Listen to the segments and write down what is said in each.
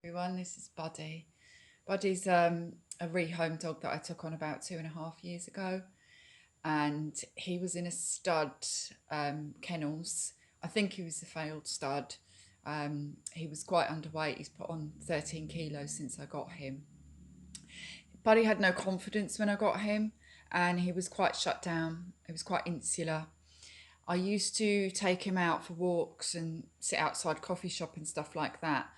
Everyone, this is Buddy. Buddy's a rehome dog that I took on about 2.5 years ago, and he was in a stud kennels. I think he was a failed stud. He was quite underweight. He's put on 13 kilos since I got him. Buddy had no confidence when I got him, and he was quite shut down. He was quite insular. I used to take him out for walks and sit outside coffee shop and stuff like that.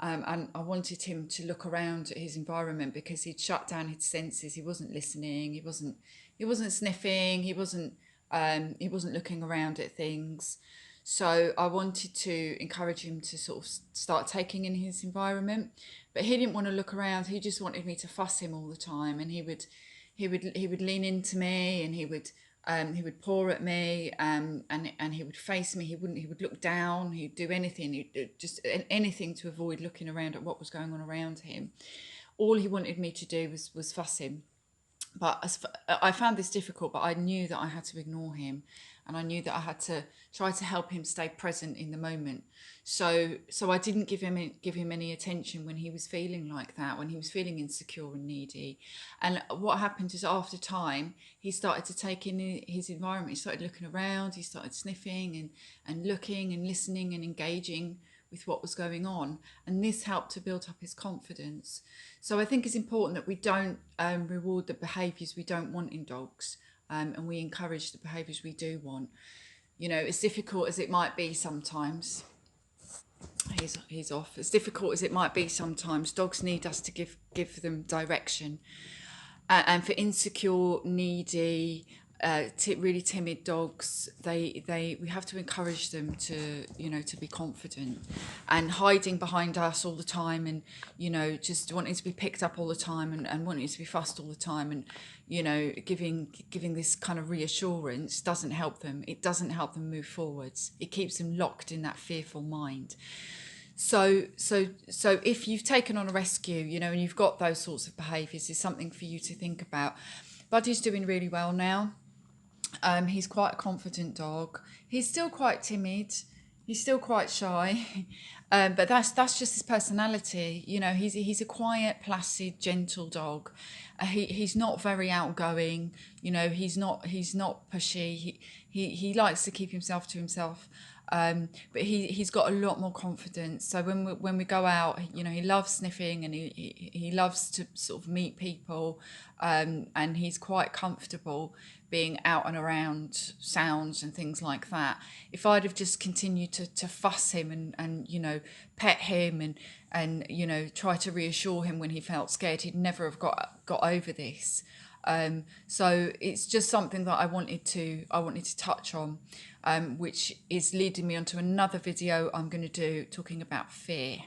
And I wanted him to look around at his environment because he'd shut down his senses. He wasn't listening. He wasn't sniffing. He wasn't looking around at things. So I wanted to encourage him to sort of start taking in his environment, but he didn't want to look around. He just wanted me to fuss him all the time, and he would lean into me, and he would paw at me, and he would face me. He would look down. He'd do anything. Just anything to avoid looking around at what was going on around him. All he wanted me to do was fuss him. But I found this difficult, but I knew that I had to ignore him, and I knew that I had to try to help him stay present in the moment. So I didn't give him any attention when he was feeling like that, when he was feeling insecure and needy. And what happened is, after time, he started to take in his environment. He started looking around. He started sniffing and looking and listening and engaging with what was going on, and this helped to build up his confidence. So I think it's important that we don't reward the behaviours we don't want in dogs, and we encourage the behaviours we do want. As difficult as it might be sometimes, he's off. As difficult as it might be sometimes, dogs need us to give them direction. And for insecure, needy, really timid dogs, we have to encourage them to be confident. And hiding behind us all the time, and just wanting to be picked up all the time, and wanting to be fussed all the time, and giving this kind of reassurance doesn't help them. It doesn't help them move forwards. It keeps them locked in that fearful mind. So if you've taken on a rescue, and you've got those sorts of behaviours, is something for you to think about. Buddy's doing really well now. He's quite a confident dog. He's still quite timid. He's still quite shy, but that's just his personality. He's a quiet, placid, gentle dog. He's not very outgoing. He's not pushy. He likes to keep himself to himself. But he's got a lot more confidence. So when we go out, he loves sniffing, and he loves to sort of meet people, and he's quite comfortable being out and around sounds and things like that. If I'd have just continued to fuss him and pet him and try to reassure him when he felt scared, he'd never have got over this. So it's just something that I wanted to touch on, which is leading me onto another video I'm going to do talking about fear.